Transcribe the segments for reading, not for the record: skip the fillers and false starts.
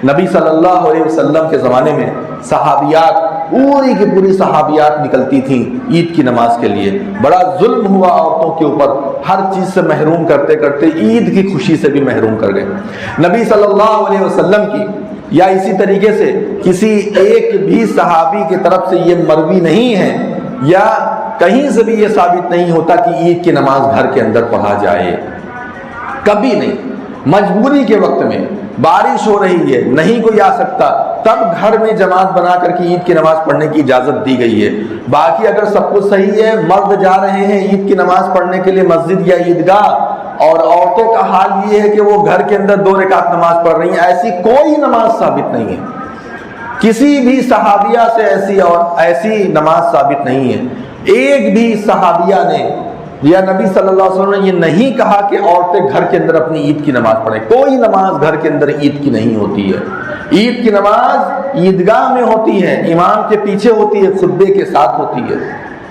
نبی صلی اللہ علیہ وسلم کے زمانے میں صحابیات پوری کی پوری صحابیات نکلتی تھیں عید کی نماز کے لیے. بڑا ظلم ہوا عورتوں کے اوپر، ہر چیز سے محروم کرتے کرتے عید کی خوشی سے بھی محروم کر گئے. نبی صلی اللہ علیہ وسلم کی یا اسی طریقے سے کسی ایک بھی صحابی کی طرف سے یہ مروی نہیں ہے یا کہیں سے بھی یہ ثابت نہیں ہوتا کہ عید کی نماز گھر کے اندر پڑھا جائے. کبھی نہیں. مجبوری کے وقت میں بارش ہو رہی ہے، نہیں کوئی آ سکتا، تب گھر میں جماعت بنا کر کے عید کی نماز پڑھنے کی اجازت دی گئی ہے. باقی اگر سب کچھ صحیح ہے، مرد جا رہے ہیں عید کی نماز پڑھنے کے لیے مسجد یا عیدگاہ، اور عورتوں کا حال یہ ہے کہ وہ گھر کے اندر 2 رکعت نماز پڑھ رہی ہیں، ایسی کوئی نماز ثابت نہیں ہے. کسی بھی صحابیہ سے ایسی نماز ثابت نہیں ہے. ایک بھی صحابیہ نے یا نبی صلی اللہ علیہ وسلم نے یہ نہیں کہا کہ عورتیں گھر کے اندر اپنی عید کی نماز پڑھیں. کوئی نماز گھر کے اندر عید کی نہیں ہوتی ہے. عید کی نماز عیدگاہ میں ہوتی ہے، امام کے پیچھے ہوتی ہے، خطبے کے ساتھ ہوتی ہے.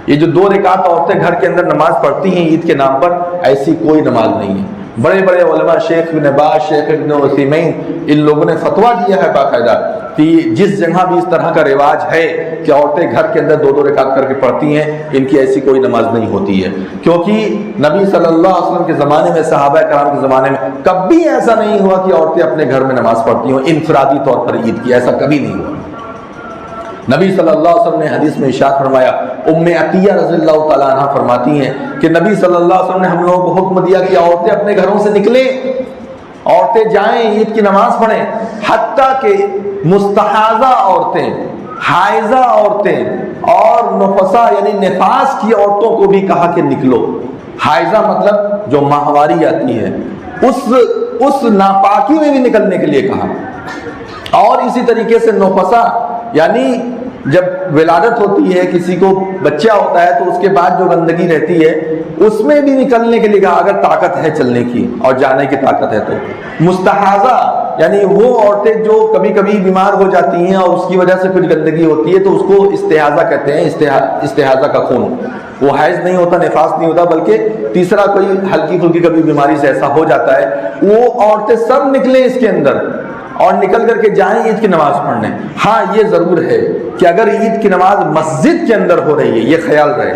یہ جو 2 رکعت عورتیں گھر کے اندر نماز پڑھتی ہیں عید کے نام پر، ایسی کوئی نماز نہیں ہے. بڑے بڑے علماء، شیخ ابن باز، شیخ ابن عثیمین، ان لوگوں نے فتویٰ دیا ہے باقاعدہ کہ جس جگہ بھی اس طرح کا رواج ہے کہ عورتیں گھر کے اندر 2 رکعت کر کے پڑھتی ہیں، ان کی ایسی کوئی نماز نہیں ہوتی ہے. کیونکہ نبی صلی اللہ علیہ وسلم کے زمانے میں، صحابہ کرام کے زمانے میں کبھی ایسا نہیں ہوا کہ عورتیں اپنے گھر میں نماز پڑھتی ہوں انفرادی طور پر عید کی. ایسا کبھی نہیں ہوا. نبی صلی اللہ علیہ وسلم نے حدیث میں ارشاد فرمایا، ام عطیہ رضی اللہ تعالیٰ عنہ فرماتی ہیں کہ نبی صلی اللہ علیہ وسلم نے ہم لوگوں کو حکم دیا کہ عورتیں اپنے گھروں سے نکلیں، عورتیں جائیں عید کی نماز پڑھیں، حتیٰ کہ مستحاضہ عورتیں، حائضہ عورتیں اور نفسا یعنی نفاس کی عورتوں کو بھی کہا کہ نکلو. حائضہ مطلب جو ماہواری آتی ہے، اس ناپاکی میں بھی نکلنے کے لیے کہا. اور اسی طریقے سے نفسا یعنی جب ولادت ہوتی ہے، کسی کو بچہ ہوتا ہے تو اس کے بعد جو گندگی رہتی ہے اس میں بھی نکلنے کے لیے کہا، اگر طاقت ہے چلنے کی اور جانے کی طاقت ہے تو. مستحاضہ یعنی وہ عورتیں جو کبھی کبھی بیمار ہو جاتی ہیں اور اس کی وجہ سے کچھ گندگی ہوتی ہے تو اس کو استحاضہ کہتے ہیں. استحاضہ کا خون، وہ حیض نہیں ہوتا، نفاس نہیں ہوتا، بلکہ تیسرا کوئی ہلکی پھلکی کبھی بیماری سے ایسا ہو جاتا ہے. وہ عورتیں سب نکلیں اس کے اندر اور نکل کر کے جائیں عید کی نماز پڑھنے. ہاں یہ ضرور ہے کہ اگر عید کی نماز مسجد کے اندر ہو رہی ہے، یہ خیال رہے،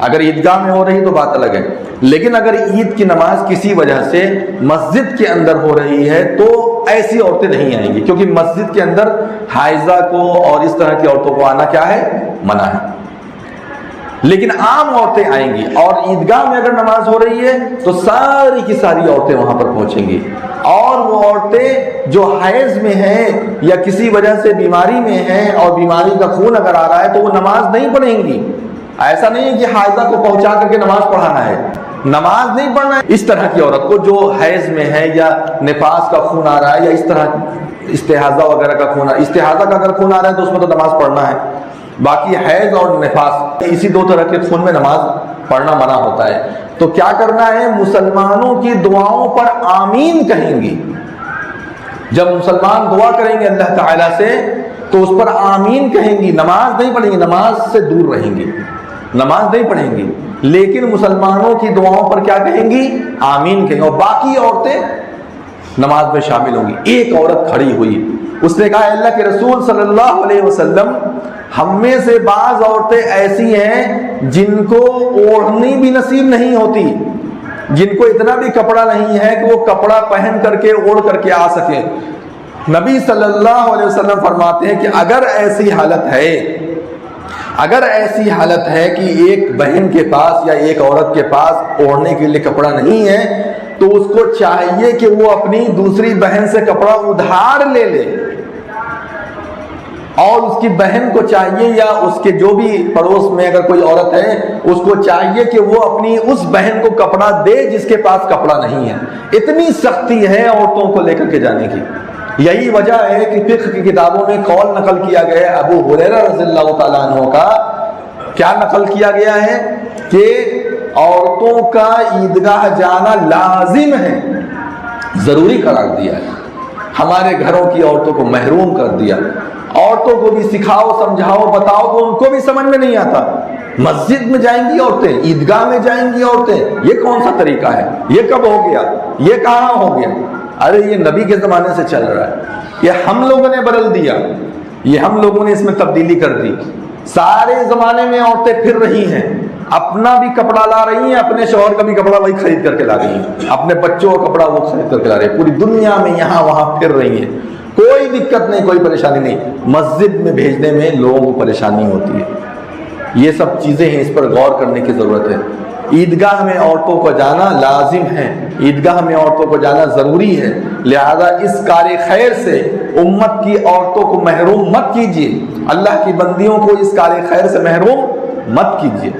اگر عیدگاہ میں ہو رہی ہے تو بات الگ ہے. لیکن اگر عید کی نماز کسی وجہ سے مسجد کے اندر ہو رہی ہے تو ایسی عورتیں نہیں آئیں گی، کیونکہ مسجد کے اندر حائضہ کو اور اس طرح کی عورتوں کو آنا کیا ہے؟ منع ہے. لیکن عام عورتیں آئیں گی، اور عیدگاہ میں اگر نماز ہو رہی ہے تو ساری کی ساری عورتیں وہاں پر پہنچیں گی. اور وہ عورتیں جو حیض میں ہیں یا کسی وجہ سے بیماری میں ہیں اور بیماری کا خون اگر آ رہا ہے تو وہ نماز نہیں پڑھیں گی. ایسا نہیں ہے کہ حائضہ کو پہنچا کر کے نماز پڑھانا ہے، نماز نہیں پڑھنا ہے. اس طرح کی عورت کو جو حیض میں ہے یا نفاس کا خون آ رہا ہے یا اس طرح استحاضہ وغیرہ کا خون، استحاضہ کا اگر خون آ رہا ہے تو اس میں تو نماز پڑھنا ہے. باقی حیض اور نفاس، اسی 2 طرح کے خون میں نماز پڑھنا منع ہوتا ہے. تو کیا کرنا ہے؟ مسلمانوں کی دعاؤں پر آمین کہیں گی. جب مسلمان دعا کریں گے اللہ تعالیٰ سے تو اس پر آمین کہیں گی. نماز نہیں پڑھیں گی، نماز سے دور رہیں گی، نماز نہیں پڑھیں گی، لیکن مسلمانوں کی دعاؤں پر کیا کہیں گی؟ آمین کہیں گی. اور باقی عورتیں نماز میں شامل ہوں گی. ایک عورت کھڑی ہوئی، اس نے کہا اللہ کے رسول صلی اللہ علیہ وسلم، ہم میں سے بعض عورتیں ایسی ہیں جن کو اوڑھنی بھی نصیب نہیں ہوتی، جن کو اتنا بھی کپڑا نہیں ہے کہ وہ کپڑا پہن کر کے اوڑھ کر کے آ سکیں. نبی صلی اللہ علیہ وسلم فرماتے ہیں کہ اگر ایسی حالت ہے کہ ایک بہن کے پاس یا ایک عورت کے پاس اوڑھنے کے لیے کپڑا نہیں ہے تو اس کو چاہیے کہ وہ اپنی دوسری بہن سے کپڑا ادھار لے لے، اور اس کی بہن کو چاہیے یا اس کے جو بھی پڑوس میں اگر کوئی عورت ہے اس کو چاہیے کہ وہ اپنی اس بہن کو کپڑا دے جس کے پاس کپڑا نہیں ہے. اتنی سختی ہے عورتوں کو لے کر کے جانے کی. یہی وجہ ہے کہ فقہ کی کتابوں میں قول نقل کیا گیا ہے ابو ہریرہ رضی اللہ تعالیٰ عنہ کا. کیا نقل کیا گیا ہے کہ عورتوں کا عیدگاہ جانا لازم ہے، ضروری قرار دیا ہے. ہمارے گھروں کی عورتوں کو محروم کر دیا. عورتوں کو بھی سکھاؤ، سمجھاؤ، بتاؤ تو ان کو بھی سمجھ میں نہیں آتا. مسجد میں جائیں گی عورتیں، عیدگاہ میں جائیں گی عورتیں، یہ کون سا طریقہ ہے؟ یہ کب ہو گیا؟ یہ کہاں ہو گیا؟ ارے یہ نبی کے زمانے سے چل رہا ہے، یہ ہم لوگوں نے بدل دیا، یہ ہم لوگوں نے اس میں تبدیلی کر دی۔ سارے زمانے میں عورتیں پھر رہی ہیں، اپنا بھی کپڑا لا رہی ہیں، اپنے شوہر کا بھی کپڑا وہی خرید کر کے لا رہی ہیں، اپنے بچوں کا کپڑا وہ خرید کر کے لا رہی ہیں، پوری دنیا میں یہاں وہاں پھر رہی ہیں، کوئی دقت نہیں، کوئی پریشانی نہیں۔ مسجد میں بھیجنے میں لوگوں کو پریشانی ہوتی ہے۔ یہ سب چیزیں ہیں، اس پر غور کرنے کی ضرورت ہے۔ عیدگاہ میں عورتوں کو جانا لازم ہے، عیدگاہ میں عورتوں کو جانا ضروری ہے، لہذا اس کار خیر سے امت کی عورتوں کو محروم مت کیجیے، اللہ کی بندیوں کو اس کار خیر سے محروم مت کیجیے۔